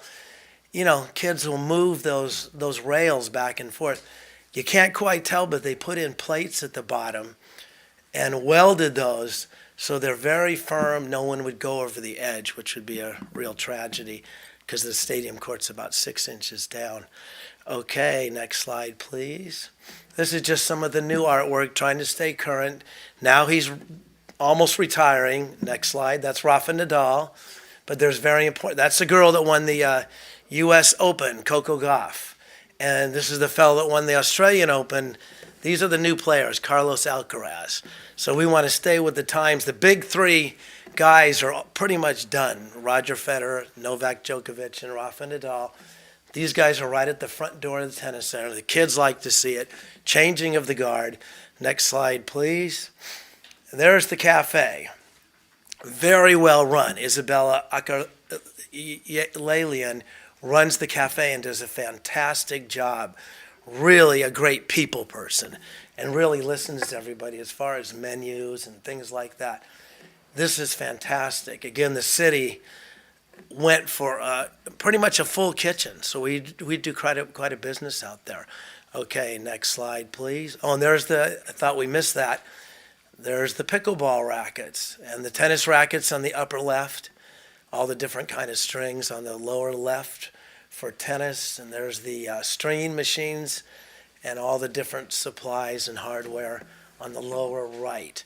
You know, kids will move those rails back and forth. You can't quite tell, but they put in plates at the bottom and welded those so they're very firm. No one would go over the edge, which would be a real tragedy because the stadium court's about 6 inches down. Okay, next slide, please. This is just some of the new artwork, trying to stay current. Now he's almost retiring. Next slide. That's Rafa Nadal. But there's very important. That's the girl that won the U.S. Open, Coco Gauff. And this is the fellow that won the Australian Open. These are the new players, Carlos Alcaraz. So we want to stay with the times. The big 3 guys are pretty much done. Roger Federer, Novak Djokovic, and Rafa Nadal. These guys are right at the front door of the tennis center. The kids like to see it. Changing of the guard. Next slide, please. And there's the cafe. Very well run. Isabella Lalian runs the cafe and does a fantastic job. Really a great people person and really listens to everybody as far as menus and things like that. This is fantastic. Again, the city went for pretty much a full kitchen, so we do quite a business out there. Okay, next slide, please. Oh, and there's I thought we missed that. There's the pickleball rackets and the tennis rackets on the upper left, all the different kind of strings on the lower left for tennis, and there's the stringing machines and all the different supplies and hardware on the lower right.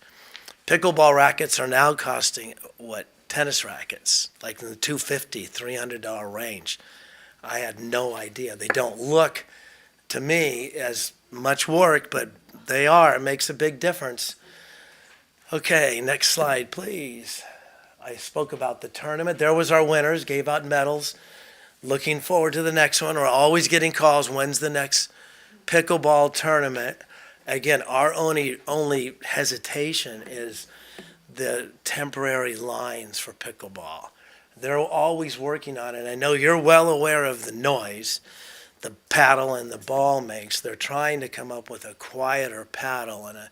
Pickleball rackets are now costing, tennis rackets, like in the $250, $300 range. I had no idea. They don't look, to me, as much work, but they are. It makes a big difference. Okay, next slide, please. I spoke about the tournament. There was our winners, gave out medals. Looking forward to the next one. We're always getting calls, when's the next pickleball tournament. Again, our only hesitation is the temporary lines for pickleball. They're always working on it. I know you're well aware of the noise the paddle and the ball makes. They're trying to come up with a quieter paddle and a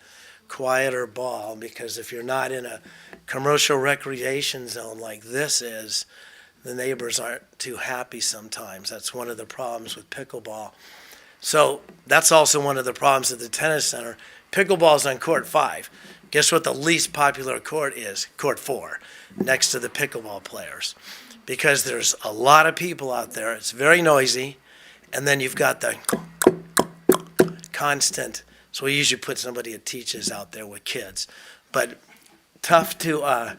quieter ball, because if you're not in a commercial recreation zone like this is, the neighbors aren't too happy sometimes. That's one of the problems with pickleball. So that's also one of the problems at the tennis center. Pickleball's on court 5. Guess what the least popular court is? Court 4, next to the pickleball players. Because there's a lot of people out there. It's very noisy. And then you've got the constant. So we usually put somebody that teaches out there with kids. But tough to,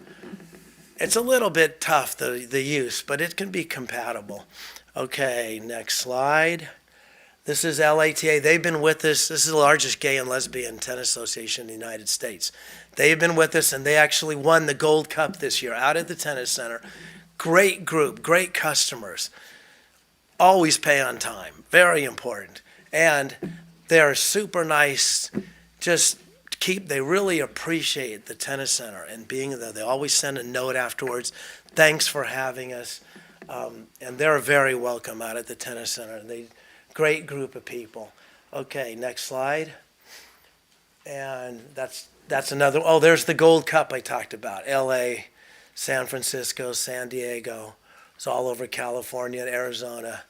it's a little bit tough, the use, but it can be compatible. Okay, next slide. This is LATA. They've been with us. This is the largest gay and lesbian tennis association in the United States. They've been with us, and they actually won the Gold Cup this year out at the tennis center. Great group, great customers. Always pay on time. Very important. And they're super nice. They really appreciate the tennis center and being there. They always send a note afterwards. Thanks for having us. And they're very welcome out at the tennis center. Great group of people. Okay, next slide. And that's another. Oh, there's the Gold Cup I talked about. L.A., San Francisco, San Diego. It's all over California and Arizona.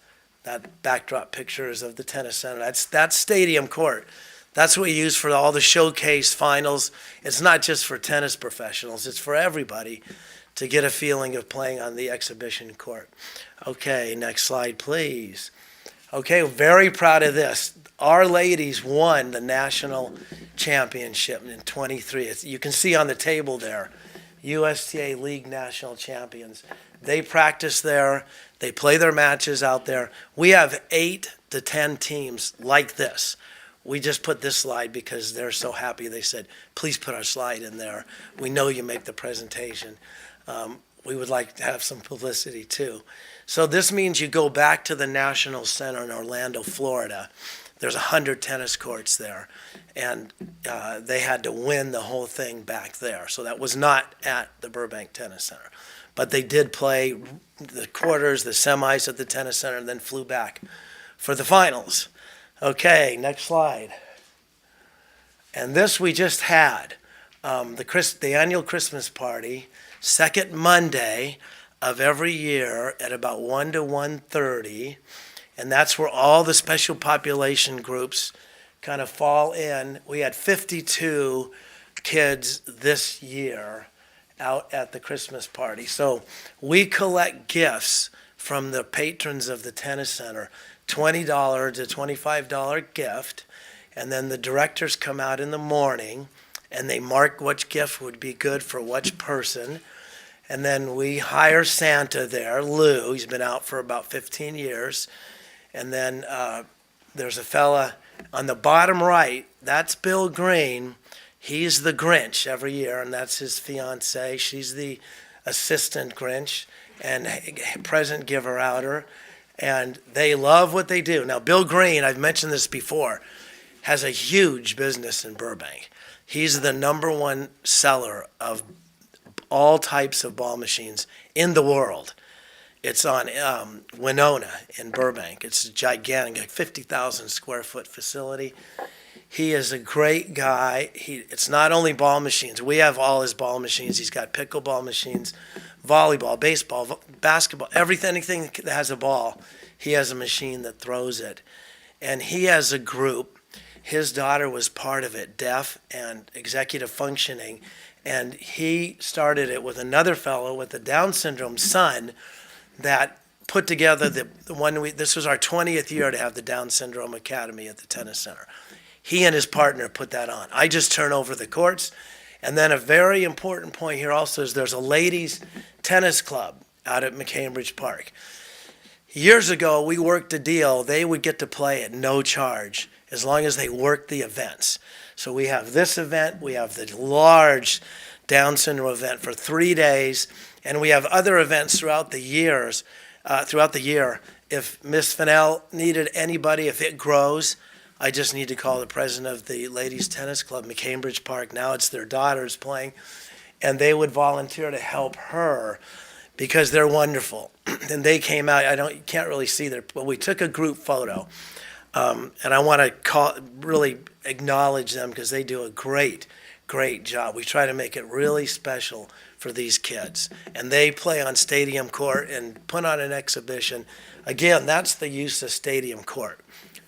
That backdrop pictures of the tennis center. That's stadium court. That's what we use for all the showcase finals. It's not just for tennis professionals. It's for everybody to get a feeling of playing on the exhibition court. Okay, next slide, please. Okay, very proud of this. Our ladies won the national championship in 23. You can see on the table there, USTA League National Champions. They practice there. They play their matches out there. We have 8 to 10 teams like this. We just put this slide because they're so happy. They said, please put our slide in there. We know you make the presentation. We would like to have some publicity too. So this means you go back to the National Center in Orlando, Florida. There's 100 tennis courts there, and they had to win the whole thing back there. So that was not at the Burbank Tennis Center. But they did play the quarters, the semis at the tennis center, and then flew back for the finals. Okay, next slide. And this we just had, the annual Christmas party, second Monday of every year at about 1 to 1:30. And that's where all the special population groups kind of fall in. We had 52 kids this year out at the Christmas party. So we collect gifts from the patrons of the tennis center, $20 to $25 gift. And then the directors come out in the morning and they mark which gift would be good for which person. And then we hire Santa there, Lou. He's been out for about 15 years. And then there's a fella on the bottom right, that's Bill Green. He's the Grinch every year, and that's his fiancée. She's the assistant Grinch and present giver outer. And they love what they do. Now, Bill Green, I've mentioned this before, has a huge business in Burbank. He's the #1 seller of all types of ball machines in the world. It's on Winona in Burbank. It's a gigantic, like 50,000 square foot facility. He is a great guy. It's not only ball machines. We have all his ball machines. He's got pickleball machines, volleyball, baseball, basketball, anything that has a ball. He has a machine that throws it. And he has a group. His daughter was part of it, deaf and executive functioning. And he started it with another fellow with a Down syndrome son that put together this was our 20th year to have the Down Syndrome Academy at the tennis center. He and his partner put that on. I just turn over the courts. And then a very important point here also is there's a ladies tennis club out at McCambridge Park. Years ago, we worked a deal. They would get to play at no charge as long as they worked the events. So we have this event. We have the large Down syndrome event for 3 days. And we have other events throughout the year. If Miss Fennell needed anybody, if it grows, I just need to call the president of the ladies tennis club, McCambridge Park. Now it's their daughters playing, and they would volunteer to help her because they're wonderful. And they came out. You can't really see there, but we took a group photo, and I want to really acknowledge them because they do a great job. We try to make it really special for these kids, and they play on stadium court and put on an exhibition. Again, that's the use of stadium court,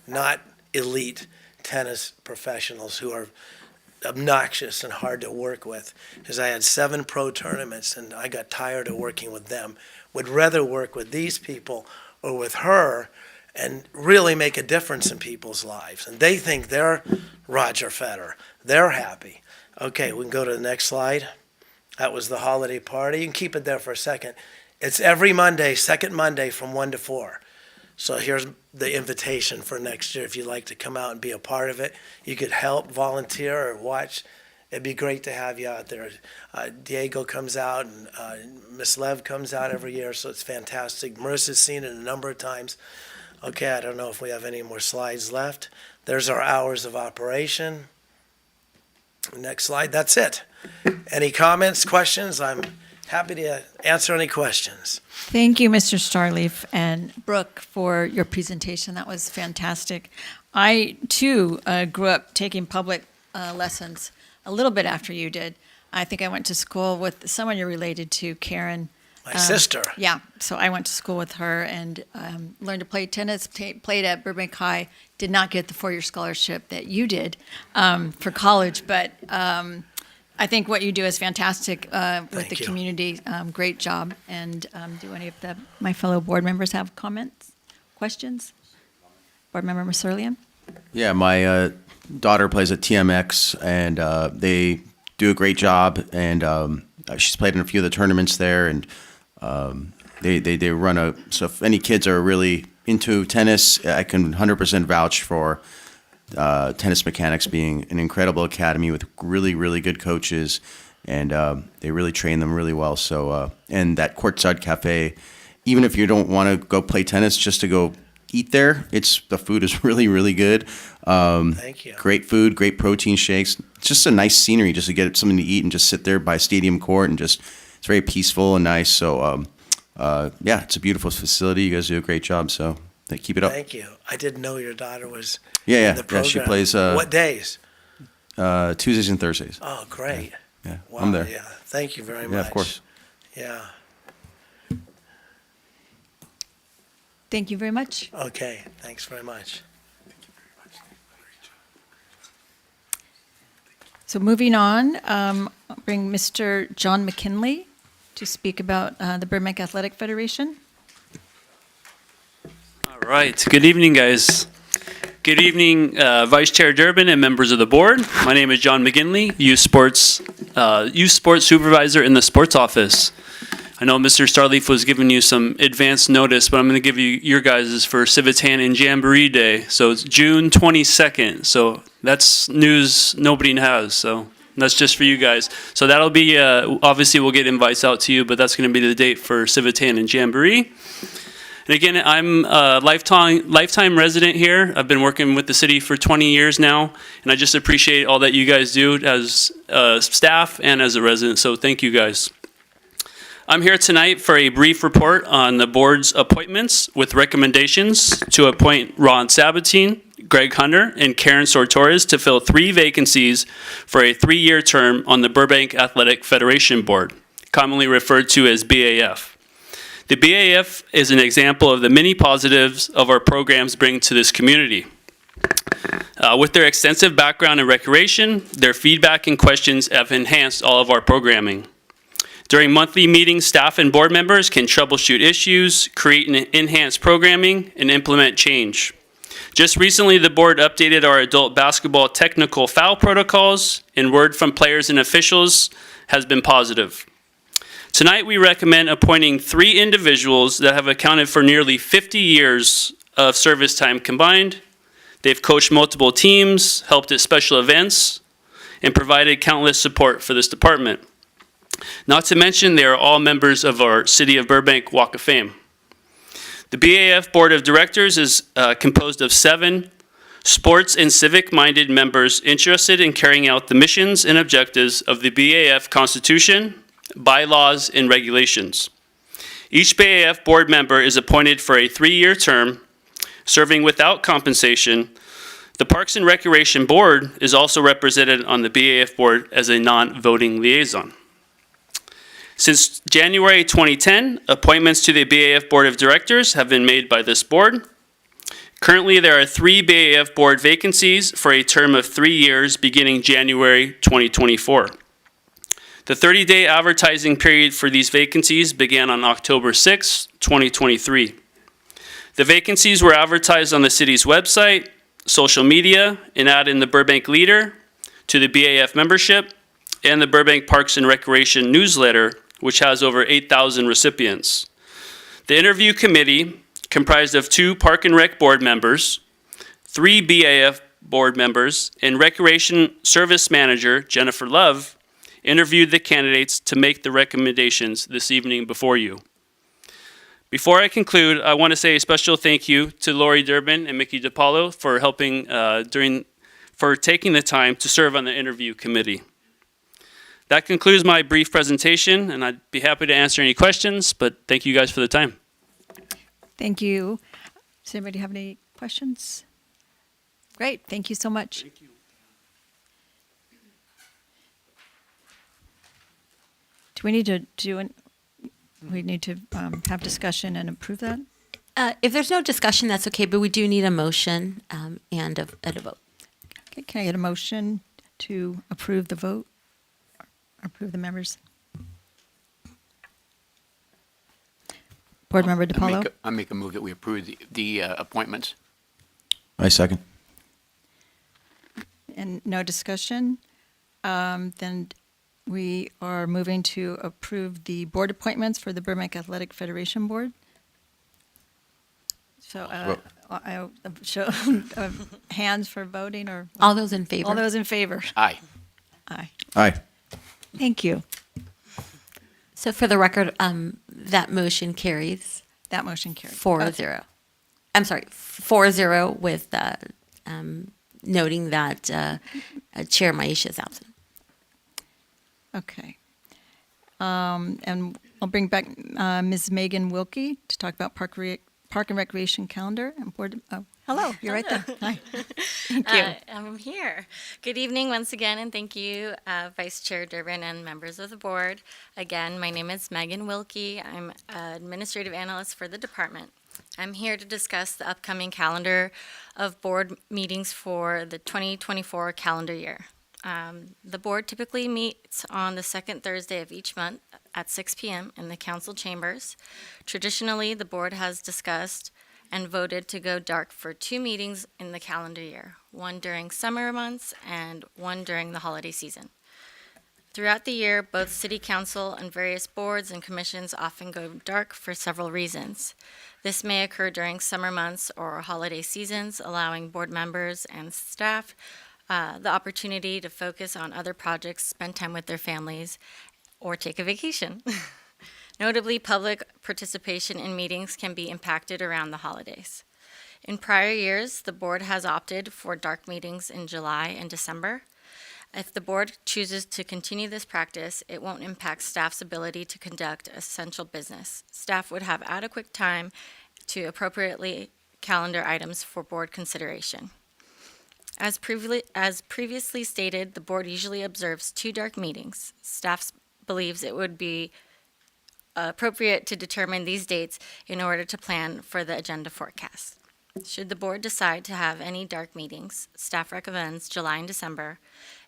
not elite tennis professionals who are obnoxious and hard to work with. Because I had 7 pro tournaments and I got tired of working with them. Would rather work with these people or with her and really make a difference in people's lives. And they think they're Roger Federer. They're happy. Okay, we can go to the next slide. That was the holiday party. You can keep it there for a second. It's every Monday, second Monday from 1 to 4. So here's the invitation for next year. If you'd like to come out and be a part of it, you could help, volunteer, or watch. It'd be great to have you out there. Diego comes out, and Miss Lev comes out every year, so it's fantastic. Marissa's seen it a number of times. Okay, I don't know if we have any more slides left. There's our hours of operation. Next slide, that's it. Any comments, questions? I'm happy to answer any questions. Thank you, Mr. Starleaf and Brooke, for your presentation. That was fantastic. I, too, grew up taking public lessons a little bit after you did. I think I went to school with someone you're related to, Karen. My sister. Yeah, so I went to school with her and learned to play tennis, played at Burbank High, did not get the 4-year scholarship that you did for college, but I think what you do is fantastic with Thank the you. community. Great job. And do any of my fellow board members have comments, questions? Board Member Masurlian? Yeah, my daughter plays at TMX, and they do a great job. And she's played in a few of the tournaments there, and they run so if any kids are really into tennis, I can 100% vouch for Tennis Mechanics being an incredible academy with really, really good coaches, and they really train them really well. So, and that Courtside Cafe, even if you don't want to go play tennis, just to go eat there, the food is really, really good. Thank you. Great food, great protein shakes. It's just a nice scenery just to get something to eat and just sit there by stadium court and it's very peaceful and nice. So, yeah, it's a beautiful facility. You guys do a great job. So keep it up. Thank you. I didn't know your daughter was Yeah, in the yeah. program. She plays What days? Tuesdays and Thursdays. Oh, great. Yeah, Wow, I'm there. yeah. Thank you very much. Yeah, of course. Yeah. Thank you very much. Okay. Thanks very much. So moving on, I'll bring Mr. John McKinley to speak about the Burbank Athletic Federation. All right. Good evening, guys. Good evening, Vice Chair Durbin and members of the board. My name is John McGinley, youth sports supervisor in the sports office. I know Mr. Starleaf was giving you some advance notice, but I'm going to give you your guys' for Civitan and Jamboree Day. So it's June 22nd. So that's news nobody has. So that's just for you guys. So that'll be, obviously we'll get invites out to you, but that's going to be the date for Civitan and Jamboree. And again, I'm a lifetime resident here. I've been working with the city for 20 years now, and I just appreciate all that you guys do as staff and as a resident. So thank you guys. I'm here tonight for a brief report on the board's appointments with recommendations to appoint Ron Sabatine, Greg Hunter, and Karen Sortores to fill 3 vacancies for a 3-year term on the Burbank Athletic Federation Board, commonly referred to as BAF. The BAF is an example of the many positives of our programs bring to this community. With their extensive background in recreation, their feedback and questions have enhanced all of our programming. During monthly meetings, staff and board members can troubleshoot issues, create and enhance programming, and implement change. Just recently, the board updated our adult basketball technical foul protocols, and word from players and officials has been positive. Tonight, we recommend appointing 3 individuals that have accounted for nearly 50 years of service time combined. They've coached multiple teams, helped at special events, and provided countless support for this department. Not to mention, they are all members of our City of Burbank Walk of Fame. The BAF Board of Directors is composed of 7 sports and civic-minded members interested in carrying out the missions and objectives of the BAF Constitution, bylaws, and regulations. Each BAF board member is appointed for a 3-year term, serving without compensation. The Parks and Recreation Board is also represented on the BAF board as a non-voting liaison. Since January 2010, appointments to the BAF Board of Directors have been made by this board. Currently, there are 3 BAF board vacancies for a term of 3 years beginning January 2024. The 30-day advertising period for these vacancies began on October 6, 2023. The vacancies were advertised on the city's website, social media, and ad in the Burbank Leader, to the BAF membership, and the Burbank Parks and Recreation newsletter, which has over 8,000 recipients. The interview committee, comprised of 2 Park and Rec board members, 3 BAF board members, and Recreation Service Manager Jennifer Love, interviewed the candidates to make the recommendations this evening before you. Before I conclude, I want to say a special thank you to Lori Durbin and Mickey DiPaolo for helping for taking the time to serve on the interview committee. That concludes my brief presentation, and I'd be happy to answer any questions, but thank you guys for the time. Thank you. Does anybody have any questions? Great, thank you so much. Thank you. Do we need to have discussion and approve that? If there's no discussion, that's okay, but we do need a motion and a vote. Okay, can I get a motion to approve the vote? Approve the members? Board Member DiPaolo? I make a move that we approve the appointments. I second. And no discussion? Then we are moving to approve the board appointments for the Burbank Athletic Federation Board. So I show hands for voting, or All those in favor? all those in favor? Aye. Aye. Aye. Thank you. So for the record, that motion carries That motion carries. 4-0. I'm sorry, 4-0 with noting that Chair Maisha is absent. Okay. And I'll bring back Ms. Megan Wilkie to talk about Park and Recreation calendar and board. Oh, hello, you're right there. Hi. Thank you. I'm here. Good evening once again, and thank you, Vice Chair Durbin and members of the board. Again, my name is Megan Wilkie. I'm administrative analyst for the department. I'm here to discuss the upcoming calendar of board meetings for the 2024 calendar year. The board typically meets on the second Thursday of each month at 6 p.m. in the council chambers. Traditionally, the board has discussed and voted to go dark for 2 meetings in the calendar year, one during summer months and one during the holiday season. Throughout the year, both city council and various boards and commissions often go dark for several reasons. This may occur during summer months or holiday seasons, allowing board members and staff the opportunity to focus on other projects, spend time with their families, or take a vacation. Notably, public participation in meetings can be impacted around the holidays. In prior years, the board has opted for dark meetings in July and December. If the board chooses to continue this practice, it won't impact staff's ability to conduct essential business. Staff would have adequate time to appropriately calendar items for board consideration. As previously stated, the board usually observes 2 dark meetings. Staff believes it would be appropriate to determine these dates in order to plan for the agenda forecast. Should the board decide to have any dark meetings, staff recommends July and December.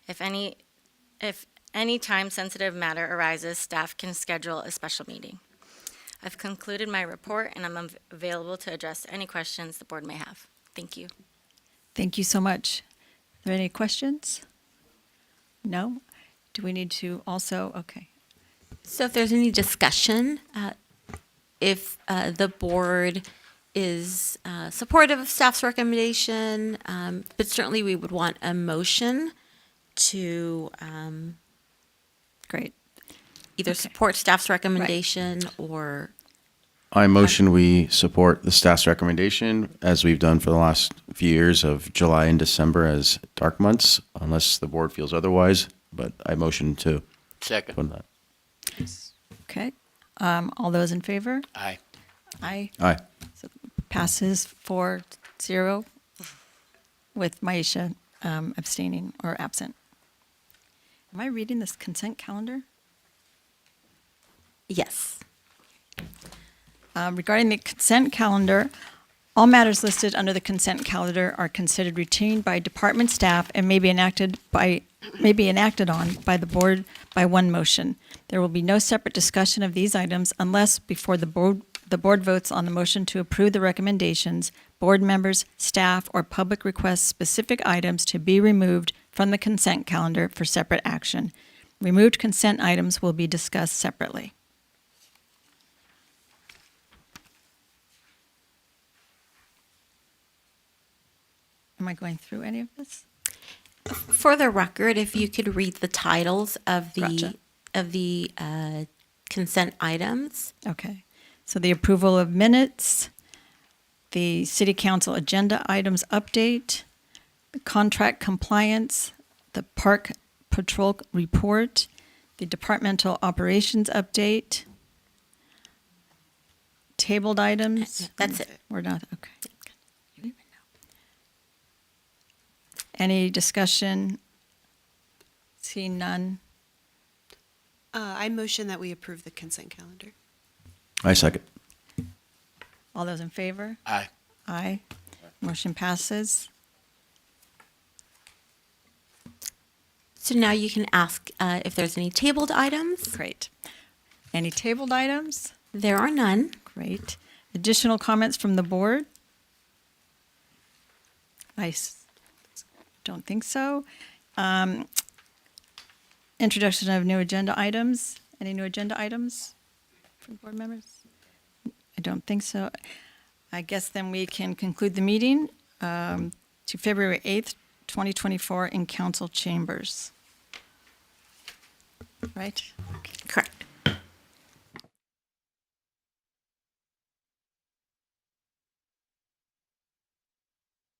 If any time-sensitive matter arises, staff can schedule a special meeting. I've concluded my report, and I'm available to address any questions the board may have. Thank you. Thank you so much. Are there any questions? No? Do we need to also, okay. So if there's any discussion, if the board is supportive of staff's recommendation, but certainly we would want a motion to Great. either support staff's recommendation or I motion we support the staff's recommendation, as we've done for the last few years of July and December as dark months, unless the board feels otherwise, but I motion to Second. put that. Okay. All those in favor? Aye. Aye. Aye. So passes 4-0 with Maisha abstaining or absent. Am I reading this consent calendar? Yes. Regarding the consent calendar, all matters listed under the consent calendar are considered routine by department staff and may be enacted on by the board by one motion. There will be no separate discussion of these items unless before the board votes on the motion to approve the recommendations, board members, staff, or public request specific items to be removed from the consent calendar for separate action. Removed consent items will be discussed separately. Am I going through any of this? For the record, if you could read the titles of Gotcha. the consent items. Okay. So the approval of minutes, the city council agenda items update, the contract compliance, the park patrol report, the departmental operations update, tabled items. That's it. We're not, okay. Any discussion? Seeing none. I motion that we approve the consent calendar. I second. All those in favor? Aye. Aye. Motion passes. So now you can ask if there's any tabled items. Great. Any tabled items? There are none. Great. Additional comments from the board? Don't think so. Introduction of new agenda items. Any new agenda items from board members? I don't think so. I guess then we can conclude the meeting to February 8th, 2024 in council chambers. Right? Correct.